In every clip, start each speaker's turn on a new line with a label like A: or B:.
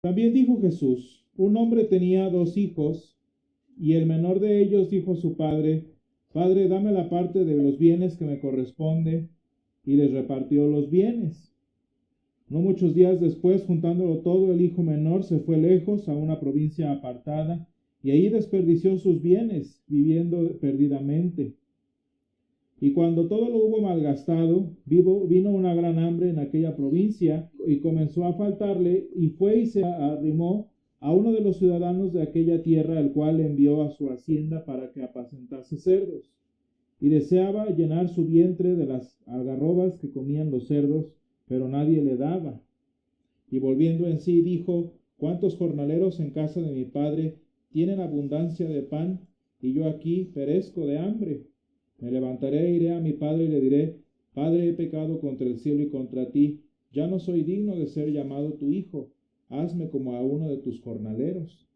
A: También dijo Jesús: un hombre tenía 2 hijos, y el menor de ellos dijo a su padre: Padre, dame la parte de los bienes que me corresponde, y les repartió los bienes. No muchos días después, juntándolo todo, el hijo menor se fue lejos a una provincia apartada, y ahí desperdició sus bienes, viviendo perdidamente. Y cuando todo lo hubo malgastado, vino una gran hambre en aquella provincia, y comenzó a faltarle, y fue y se arrimó a uno de los ciudadanos de aquella tierra, el cual envió a su hacienda para que apacentase cerdos. Y deseaba llenar su vientre de las algarrobas que comían los cerdos, pero nadie le daba. Y volviendo en sí, dijo: ¿Cuántos jornaleros en casa de mi padre tienen abundancia de pan, y yo aquí perezco de hambre? Me levantaré e iré a mi padre y le diré: Padre, he pecado contra el cielo y contra ti, ya no soy digno de ser llamado tu hijo, hazme como a uno de tus jornaleros.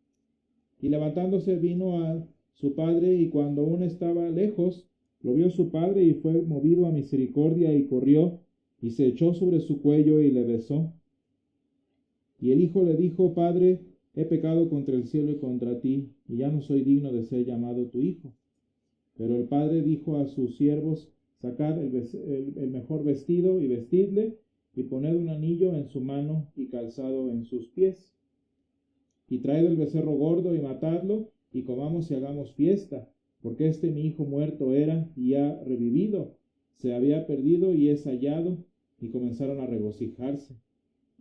A: Y levantándose vino a su padre, y cuando aún estaba lejos, lo vio su padre, y fue movido a misericordia, y corrió, y se echó sobre su cuello, y le besó. Y el hijo le dijo: Padre, he pecado contra el cielo y contra ti, y ya no soy digno de ser llamado tu hijo. Pero el padre dijo a sus siervos: Sacad el mejor vestido y vestidle, y poned un anillo en su mano y calzado en sus pies. Y traed el becerro gordo y matadlo, y comamos y hagamos fiesta, porque este mi hijo muerto era y ha revivido, se había perdido y es hallado. Y comenzaron a regocijarse.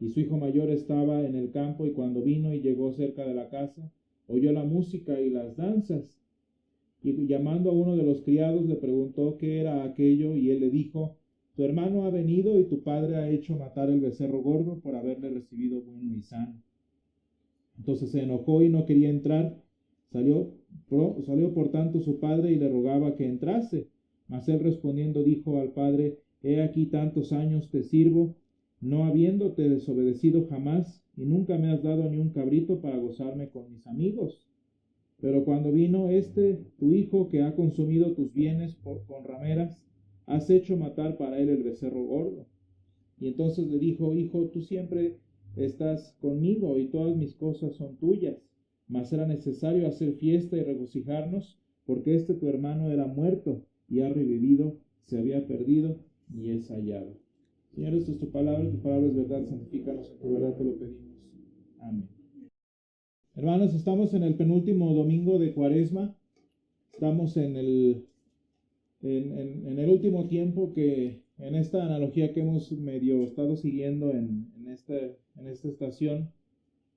A: Y su hijo mayor estaba en el campo, y cuando vino y llegó cerca de la casa, oyó la música y las danzas. Y llamando a uno de los criados, le preguntó qué era aquello, y él le dijo: Tu hermano ha venido, y tu padre ha hecho matar el becerro gordo por haberle recibido bueno y sano. Entonces se enojó y no quería entrar. Salió por tanto su padre y le rogaba que entrase. Mas él respondiendo dijo al padre: He aquí tantos años te sirvo, no habiéndote desobedecido jamás, y nunca me has dado ni un cabrito para gozarme con mis amigos. Pero cuando vino tu hijo, que ha consumido tus bienes con rameras, has hecho matar para él el becerro gordo. Y entonces le dijo: Hijo, tú siempre estás conmigo, y todas mis cosas son tuyas. Mas era necesario hacer fiesta y regocijarnos, porque tu hermano era muerto y ha revivido, se había perdido y es hallado. Señor, esto es tu palabra es verdad, santifícanos en tu verdad, te lo pedimos. Amén. Hermanos, estamos en el penúltimo domingo de Cuaresma. Estamos en el último tiempo, que en esta analogía que hemos medio estado siguiendo en esta estación,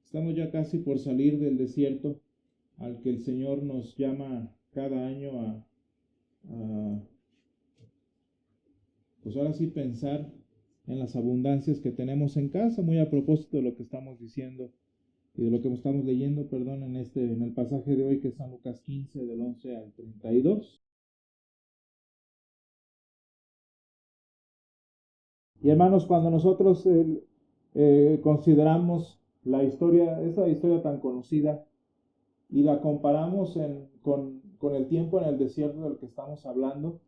A: estamos ya casi por salir del desierto al que el Señor nos llama cada año a pues ahora sí pensar en las abundancias que tenemos en casa, muy a propósito de lo que estamos diciendo y de lo que estamos leyendo, en el pasaje de hoy, que es San Lucas 15, del 11 al 32. Y hermanos, cuando nosotros consideramos esa historia tan conocida, y la comparamos con el tiempo en el desierto del que estamos hablando,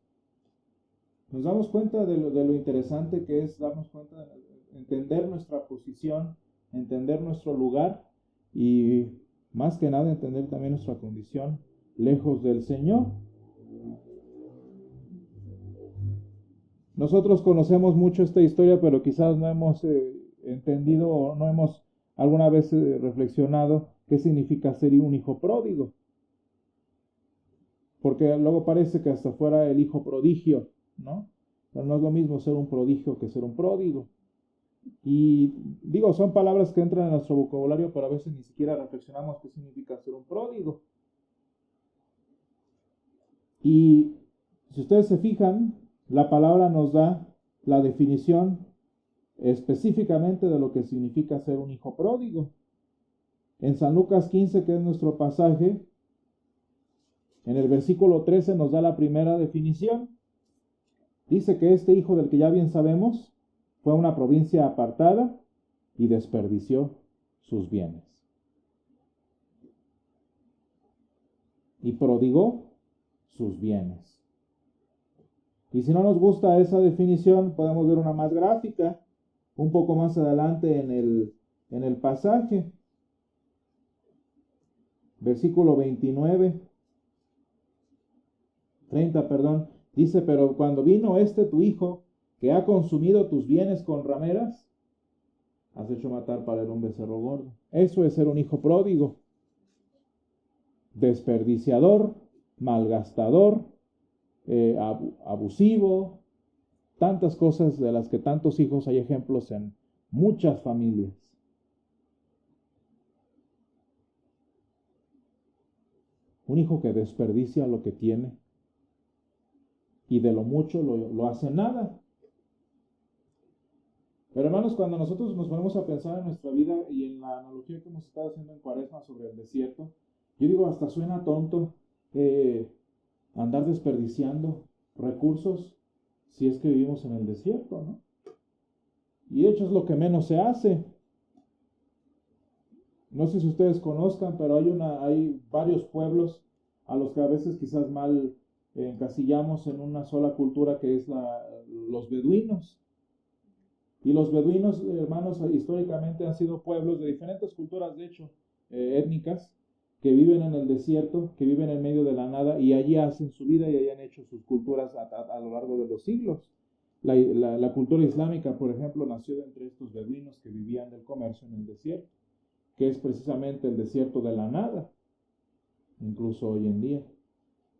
A: nos damos cuenta de lo interesante que es darnos cuenta de entender nuestra posición, entender nuestro lugar, y más que nada entender también nuestra condición lejos del Señor. Nosotros conocemos mucho esta historia, pero quizás no hemos entendido, o no hemos alguna vez reflexionado qué significa ser un hijo pródigo. Porque luego parece que hasta fuera el hijo prodigio, ¿no? Pero no es lo mismo ser un prodigio que ser un pródigo. Y digo, son palabras que entran en nuestro vocabulario, pero a veces ni siquiera reflexionamos qué significa ser un pródigo. Y si ustedes se fijan, la palabra nos da la definición específicamente de lo que significa ser un hijo pródigo. En San Lucas 15, que es nuestro pasaje, en el versículo 13 nos da la primera definición. Dice que este hijo, del que ya bien sabemos, fue a una provincia apartada y desperdició sus bienes. Y prodigó sus bienes. Y si no nos gusta esa definición, podemos ver una más gráfica un poco más adelante en el pasaje. versículo 29, 30, perdón, dice, pero cuando vino tu hijo, que ha consumido tus bienes con rameras, has hecho matar para él un becerro gordo. Eso es ser un hijo pródigo, desperdiciador, malgastador, abusivo, tantas cosas de las que tantos hijos hay ejemplos en muchas familias. Un hijo que desperdicia lo que tiene y de lo mucho lo hace nada. Pero hermanos, cuando nosotros nos ponemos a pensar en nuestra vida y en la analogía que hemos estado haciendo en Cuaresma sobre el desierto, yo digo, hasta suena tonto andar desperdiciando recursos si es que vivimos en el desierto, ¿no? Y de hecho es lo que menos se hace. No sé si ustedes conozcan, pero hay varios pueblos a los que a veces quizás mal encasillamos en una sola cultura, que es los beduinos. Y los beduinos, hermanos, históricamente han sido pueblos de diferentes culturas, de hecho, étnicas, que viven en el desierto, que viven en medio de la nada, y allí hacen su vida y allí han hecho sus culturas a lo largo de los siglos. La cultura islámica, por ejemplo, nació de entre estos beduinos que vivían del comercio en el desierto, que es precisamente el desierto de la nada, incluso hoy en día.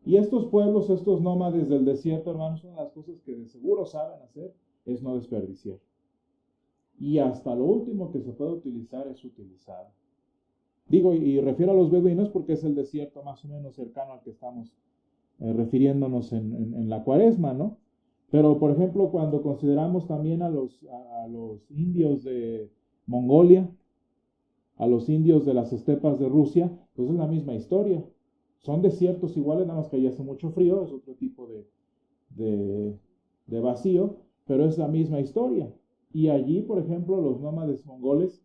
A: Y estos pueblos, estos nómades del desierto, hermanos, una de las cosas que de seguro saben hacer es no desperdiciar. Y hasta lo último que se puede utilizar es utilizado. Digo, y refiero a los beduinos porque es el desierto más o menos cercano al que estamos refiriéndonos en la Cuaresma, ¿no? Pero, por ejemplo, cuando consideramos también a los indios de Mongolia, a los indios de las estepas de Rusia, pues es la misma historia. Son desiertos iguales, nada más que allá hace mucho frío, es otro tipo de vacío, pero es la misma historia. Y allí, por ejemplo, los nómades mongoles,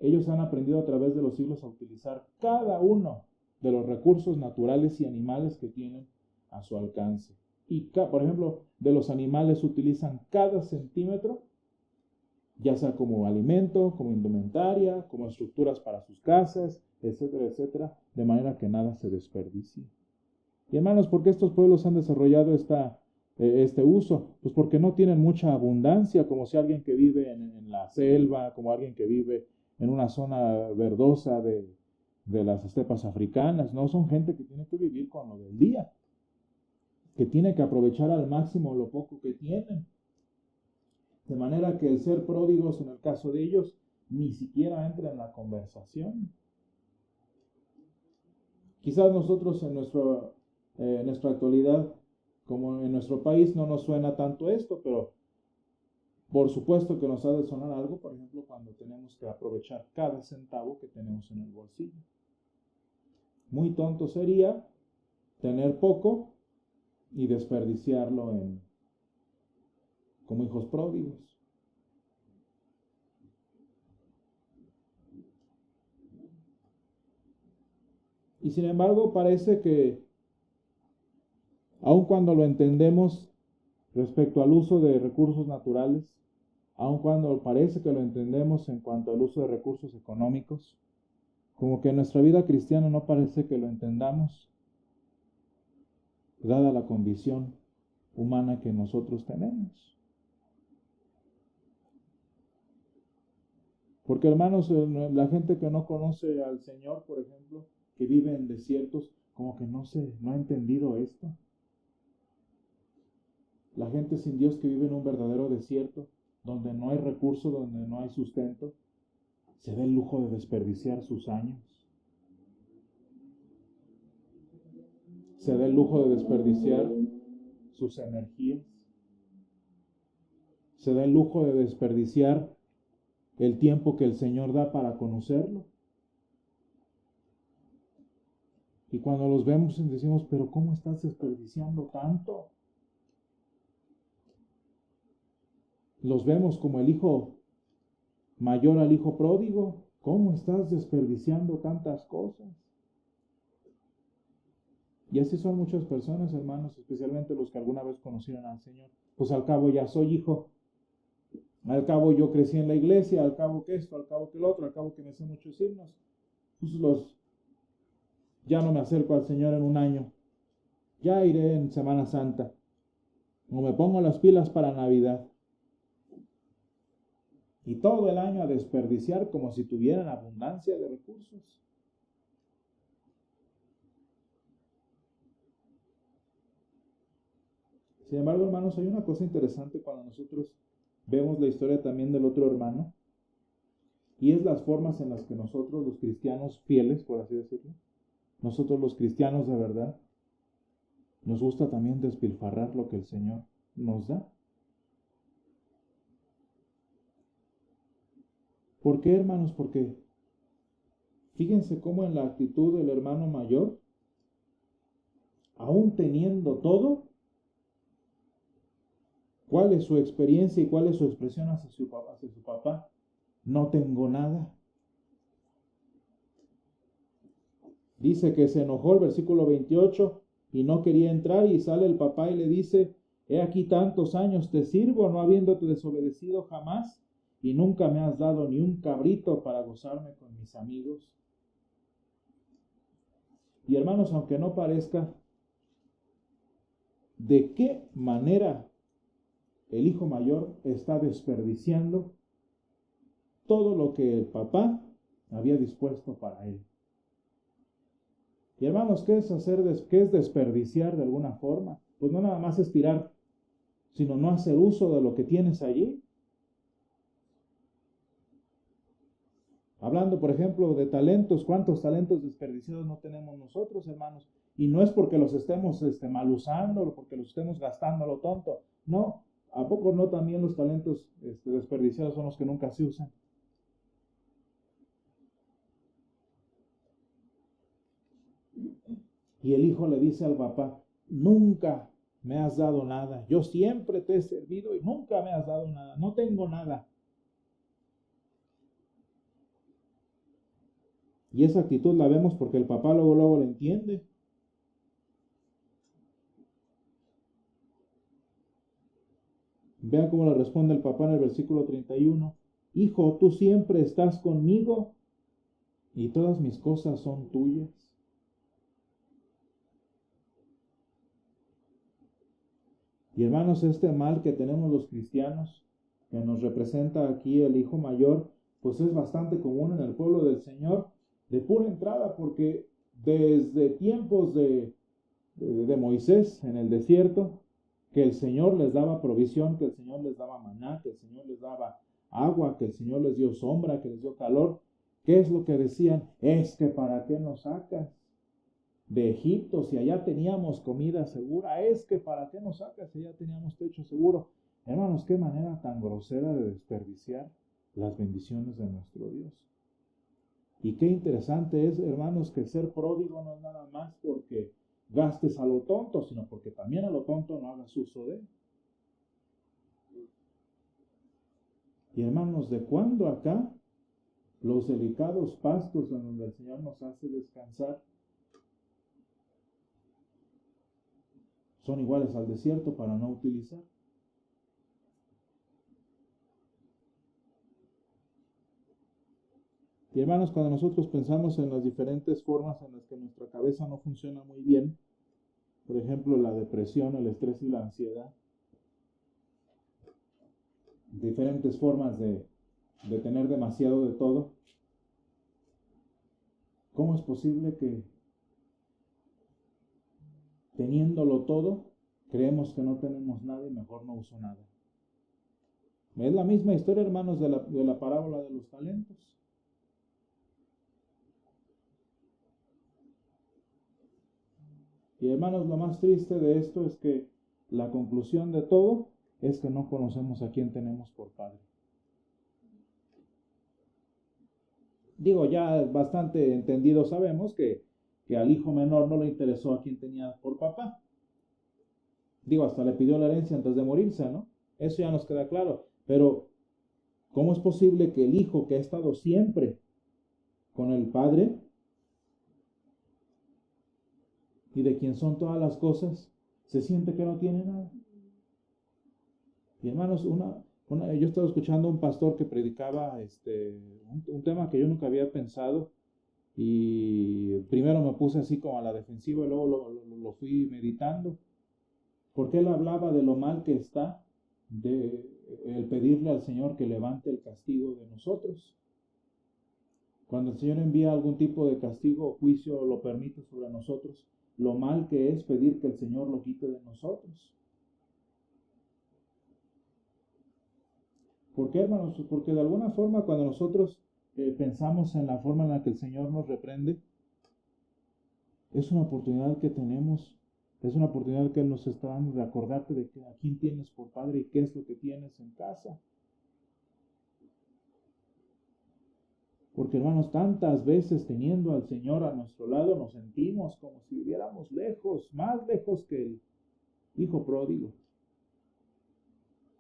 A: ellos han aprendido a través de los siglos a utilizar cada uno de los recursos naturales y animales que tienen a su alcance. Y, por ejemplo, de los animales utilizan cada centímetro, ya sea como alimento, como indumentaria, como estructuras para sus casas, etcétera, etcétera, de manera que nada se desperdicie. Y hermanos, ¿por qué estos pueblos han desarrollado este uso? Pues porque no tienen mucha abundancia, como si alguien que vive en la selva, como alguien que vive en una zona verdosa de las estepas africanas. No, son gente que tiene que vivir con lo del día, que tiene que aprovechar al máximo lo poco que tienen. De manera que el ser pródigos, en el caso de ellos, ni siquiera entra en la conversación. Quizás nosotros en nuestra actualidad, como en nuestro país, no nos suena tanto esto, pero por supuesto que nos ha de sonar algo, por ejemplo, cuando tenemos que aprovechar cada centavo que tenemos en el bolsillo. Muy tonto sería tener poco y desperdiciarlo como hijos pródigos. Y sin embargo, parece que, aun cuando lo entendemos respecto al uso de recursos naturales, aun cuando parece que lo entendemos en cuanto al uso de recursos económicos, como que en nuestra vida cristiana no parece que lo entendamos, dada la condición humana que nosotros tenemos. Porque, hermanos, la gente que no conoce al Señor, por ejemplo, que vive en desiertos, como que no ha entendido esto. La gente sin Dios que vive en un verdadero desierto, donde no hay recurso, donde no hay sustento, se da el lujo de desperdiciar sus años. Se da el lujo de desperdiciar sus energías. Se da el lujo de desperdiciar el tiempo que el Señor da para conocerlo. Y cuando los vemos decimos, pero ¿cómo estás desperdiciando tanto? Los vemos como el hijo mayor al hijo pródigo. ¿Cómo estás desperdiciando tantas cosas? Y así son muchas personas, hermanos, especialmente los que alguna vez conocieron al Señor. Pues al cabo ya soy hijo. Al cabo yo crecí en la iglesia, al cabo que esto, al cabo que el otro, al cabo que me sé muchos himnos. Pues ya no me acerco al Señor en un año, ya iré en Semana Santa, o me pongo las pilas para Navidad. Y todo el año a desperdiciar como si tuvieran abundancia de recursos. Sin embargo, hermanos, hay una cosa interesante cuando nosotros vemos la historia también del otro hermano, y es las formas en las que nosotros, los cristianos fieles, por así decirlo, nosotros los cristianos de verdad, nos gusta también despilfarrar lo que el Señor nos da. ¿Por qué, hermanos? Porque fíjense cómo en la actitud del hermano mayor, aún teniendo todo, ¿cuál es su experiencia y cuál es su expresión hacia su papá? No tengo nada. Dice que se enojó el versículo 28 y no quería entrar, y sale el papá y le dice: he aquí tantos años te sirvo, no habiéndote desobedecido jamás, y nunca me has dado ni un cabrito para gozarme con mis amigos. Y hermanos, aunque no parezca, ¿de qué manera el hijo mayor está desperdiciando todo lo que el papá había dispuesto para él? Y hermanos, ¿qué es desperdiciar de alguna forma? Pues no nada más es tirar, sino no hacer uso de lo que tienes allí. Hablando, por ejemplo, de talentos, ¿cuántos talentos desperdiciados no tenemos nosotros, hermanos? Y no es porque los estemos mal usando, porque los estemos gastando a lo tonto. No, ¿a poco no también los talentos desperdiciados son los que nunca se usan? Y el hijo le dice al papá: nunca me has dado nada. Yo siempre te he servido y nunca me has dado nada. No tengo nada. Y esa actitud la vemos porque el papá luego la entiende. Vean cómo le responde el papá en el versículo 31. Hijo, tú siempre estás conmigo y todas mis cosas son tuyas. Y hermanos, este mal que tenemos los cristianos, que nos representa aquí el hijo mayor, pues es bastante común en el pueblo del Señor, de pura entrada, porque desde tiempos de Moisés en el desierto, que el Señor les daba provisión, que el Señor les daba maná, que el Señor les daba agua, que el Señor les dio sombra, que les dio calor. ¿Qué es lo que decían? Es que ¿para qué nos sacas de Egipto si allá teníamos comida segura? Es que ¿para qué nos sacas si allá teníamos techo seguro? Hermanos, qué manera tan grosera de desperdiciar las bendiciones de nuestro Dios. Y qué interesante es, hermanos, que ser pródigo no es nada más porque gastes a lo tonto, sino porque también a lo tonto no hagas uso de. Y hermanos, ¿de cuándo acá los delicados pastos en donde el Señor nos hace descansar son iguales al desierto para no utilizar? Y hermanos, cuando nosotros pensamos en las diferentes formas en las que nuestra cabeza no funciona muy bien, por ejemplo, la depresión, el estrés y la ansiedad, diferentes formas de tener demasiado de todo, ¿cómo es posible que teniéndolo todo, creemos que no tenemos nada y mejor no uso nada? Es la misma historia, hermanos, de la parábola de los talentos. Y hermanos, lo más triste de esto es que la conclusión de todo es que no conocemos a quién tenemos por padre. Digo, ya bastante entendido sabemos que al hijo menor no le interesó a quién tenía por papá. Digo, hasta le pidió la herencia antes de morirse, ¿no? Eso ya nos queda claro. Pero, ¿cómo es posible que el hijo que ha estado siempre con el padre y de quien son todas las cosas, se siente que no tiene nada? Y hermanos, yo estaba escuchando a un pastor que predicaba un tema que yo nunca había pensado, Y primero me puse así como a la defensiva y luego lo fui meditando. Porque él hablaba de lo mal que está, de el pedirle al Señor que levante el castigo de nosotros. Cuando el Señor envía algún tipo de castigo o juicio o lo permite sobre nosotros, lo mal que es pedir que el Señor lo quite de nosotros. ¿Por qué, hermanos? Porque de alguna forma cuando nosotros pensamos en la forma en la que el Señor nos reprende, es una oportunidad que tenemos, es una oportunidad que Él nos está dando de acordarte de que a quién tienes por padre y qué es lo que tienes en casa. Porque, hermanos, tantas veces teniendo al Señor a nuestro lado nos sentimos como si viviéramos lejos, más lejos que el hijo pródigo.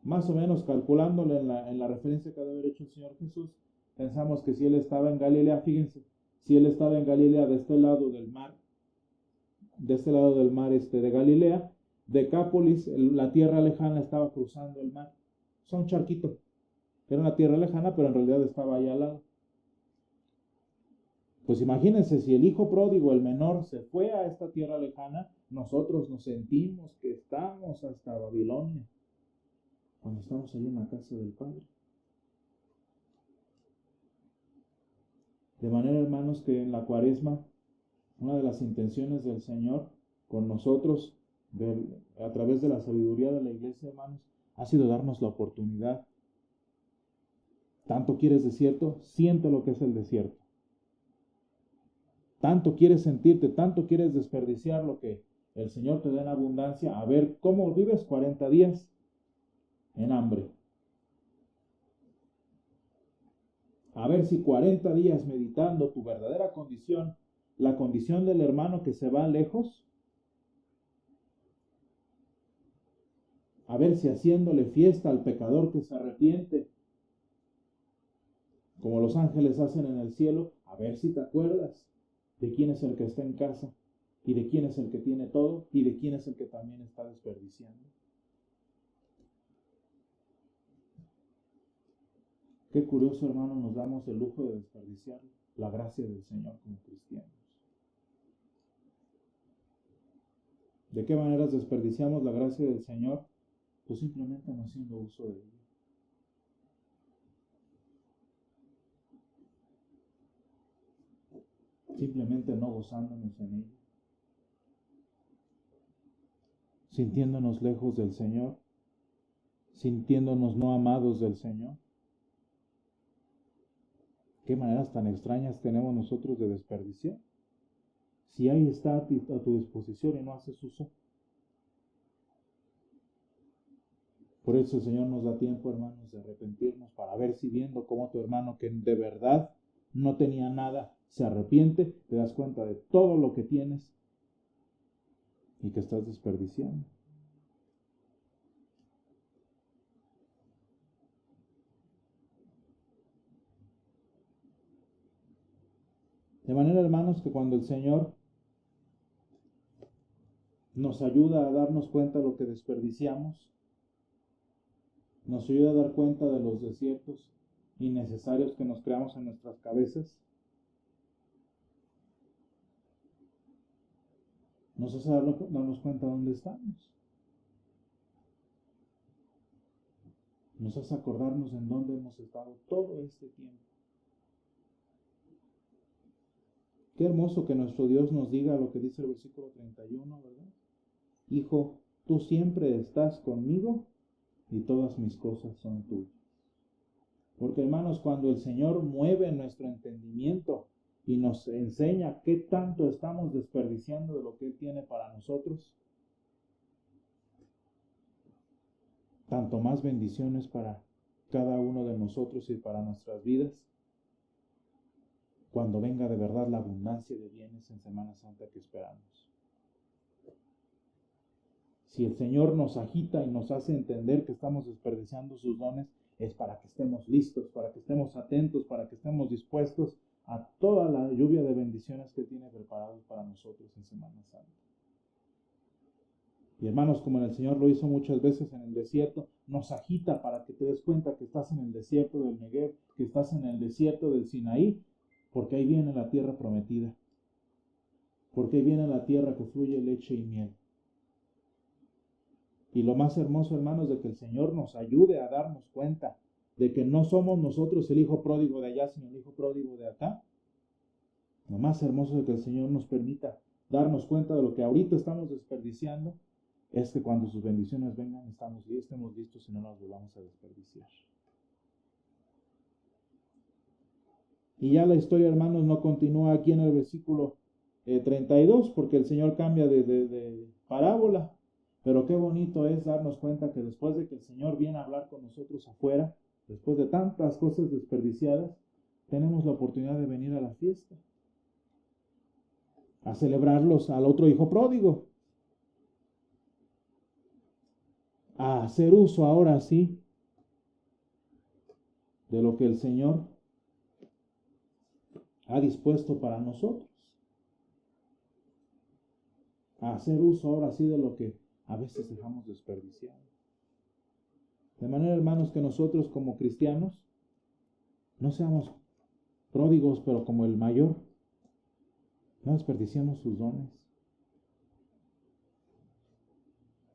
A: Más o menos calculándole en la referencia que debe haber hecho el Señor Jesús, pensamos que si Él estaba en Galilea, fíjense, si Él estaba en Galilea de este lado del mar, de Galilea, Decápolis, la tierra lejana, estaba cruzando el mar. O sea, un charquito. Era una tierra lejana, pero en realidad estaba ahí al lado. Pues imagínense, si el hijo pródigo, el menor, se fue a esta tierra lejana, nosotros nos sentimos que estamos hasta Babilonia, cuando estamos ahí en la casa del Padre. De manera, hermanos, que en la Cuaresma, una de las intenciones del Señor con nosotros, a través de la sabiduría de la iglesia, hermanos, ha sido darnos la oportunidad. Tanto quieres desierto, siente lo que es el desierto. Tanto quieres sentirte, tanto quieres desperdiciar lo que el Señor te da en abundancia, a ver cómo vives 40 días en hambre. A ver si 40 días meditando tu verdadera condición, la condición del hermano que se va lejos, a ver si haciéndole fiesta al pecador que se arrepiente, como los ángeles hacen en el cielo, a ver si te acuerdas de quién es el que está en casa, y de quién es el que tiene todo, y de quién es el que también está desperdiciando. Qué curioso, hermano, nos damos el lujo de desperdiciar la gracia del Señor como cristianos. ¿De qué maneras desperdiciamos la gracia del Señor? Pues simplemente no haciendo uso de ella. Simplemente no gozándonos en ella. Sintiéndonos lejos del Señor. Sintiéndonos no amados del Señor. ¿Qué maneras tan extrañas tenemos nosotros de desperdiciar? Si ahí está a tu disposición y no haces uso. Por eso el Señor nos da tiempo, hermanos, de arrepentirnos para ver si viendo cómo tu hermano que de verdad no tenía nada se arrepiente, te das cuenta de todo lo que tienes y que estás desperdiciando. De manera, hermanos, que cuando el Señor nos ayuda a darnos cuenta de lo que desperdiciamos, nos ayuda a dar cuenta de los desiertos innecesarios que nos creamos en nuestras cabezas, nos hace darnos cuenta de dónde estamos. Nos hace acordarnos en dónde hemos estado todo este tiempo. Qué hermoso que nuestro Dios nos diga lo que dice el versículo 31, ¿verdad? Hijo, tú siempre estás conmigo y todas mis cosas son tuyas. Porque, hermanos, cuando el Señor mueve nuestro entendimiento y nos enseña qué tanto estamos desperdiciando de lo que Él tiene para nosotros, tanto más bendiciones para cada uno de nosotros y para nuestras vidas, cuando venga de verdad la abundancia de bienes en Semana Santa que esperamos. Si el Señor nos agita y nos hace entender que estamos desperdiciando sus dones, es para que estemos listos, para que estemos atentos, para que estemos dispuestos a toda la lluvia de bendiciones que tiene preparados para nosotros en Semana Santa. Y hermanos, como el Señor lo hizo muchas veces en el desierto, nos agita para que te des cuenta que estás en el desierto del Negev, que estás en el desierto del Sinaí, porque ahí viene la tierra prometida, porque ahí viene la tierra que fluye leche y miel. Y lo más hermoso, hermanos, de que el Señor nos ayude a darnos cuenta de que no somos nosotros el hijo pródigo de allá, sino el hijo pródigo de acá. Lo más hermoso de que el Señor nos permita darnos cuenta de lo que ahorita estamos desperdiciando, es que cuando sus bendiciones vengan, estemos listos y no nos volvamos a desperdiciar. Y ya la historia, hermanos, no continúa aquí en el versículo 32, porque el Señor cambia de parábola. Pero qué bonito es darnos cuenta que después de que el Señor viene a hablar con nosotros afuera, después de tantas cosas desperdiciadas, tenemos la oportunidad de venir a la fiesta, a celebrarlos al otro hijo pródigo, a hacer uso ahora sí de lo que el Señor ha dispuesto para nosotros, a hacer uso ahora sí de lo que a veces dejamos desperdiciado. De manera, hermanos, que nosotros como cristianos no seamos pródigos, pero como el mayor, no desperdiciemos sus dones.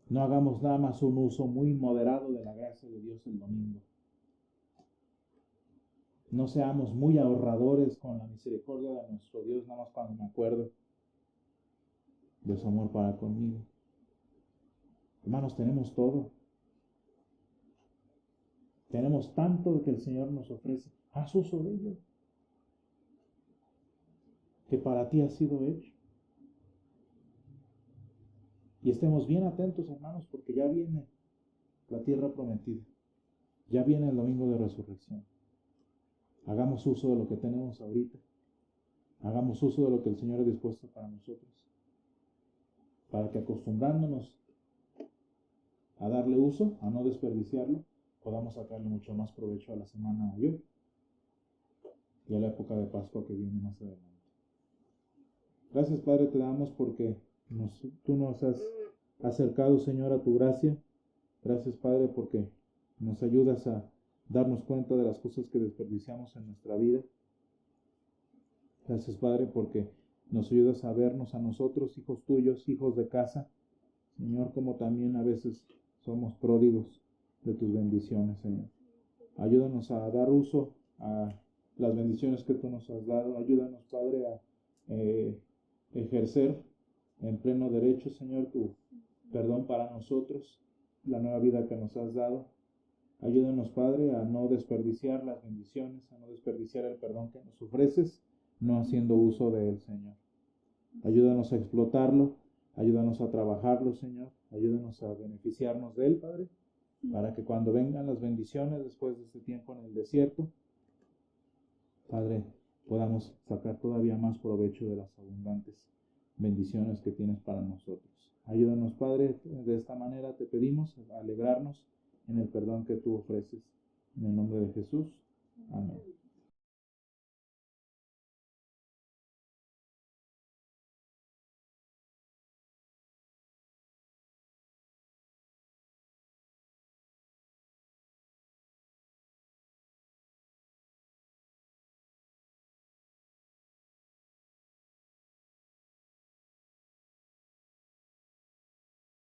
A: No hagamos nada más un uso muy moderado de la gracia de Dios el domingo. No seamos muy ahorradores con la misericordia de nuestro Dios, nada más cuando me acuerdo de su amor para conmigo. Hermanos, tenemos todo. Tenemos tanto que el Señor nos ofrece. Haz uso de ello, que para ti ha sido hecho. Y estemos bien atentos, hermanos, porque ya viene la tierra prometida. Ya viene el domingo de resurrección. Hagamos uso de lo que tenemos ahorita. Hagamos uso de lo que el Señor ha dispuesto para nosotros. Para que acostumbrándonos a darle uso, a no desperdiciarlo, podamos sacarle mucho más provecho a la semana mayor y a la época de Pascua que viene más adelante. Gracias, Padre, te damos porque tú nos has acercado, Señor, a tu gracia. Gracias, Padre, porque nos ayudas a darnos cuenta de las cosas que desperdiciamos en nuestra vida. Gracias, Padre, porque nos ayudas a vernos a nosotros, hijos tuyos, hijos de casa, Señor, como también a veces somos pródigos de tus bendiciones, Señor. Ayúdanos a dar uso a las bendiciones que tú nos has dado. Ayúdanos, Padre, a ejercer en pleno derecho, Señor, tu perdón para nosotros, la nueva vida que nos has dado. Ayúdanos, Padre, a no desperdiciar las bendiciones, a no desperdiciar el perdón que nos ofreces, no haciendo uso de él, Señor. Ayúdanos a explotarlo, ayúdanos a trabajarlo, Señor. Ayúdanos a beneficiarnos de él, Padre, para que cuando vengan las bendiciones después de este tiempo en el desierto, Padre, podamos sacar todavía más provecho de las abundantes bendiciones que tienes para nosotros. Ayúdanos, Padre, de esta manera te pedimos alegrarnos en el perdón que tú ofreces. En el nombre de Jesús. Amén.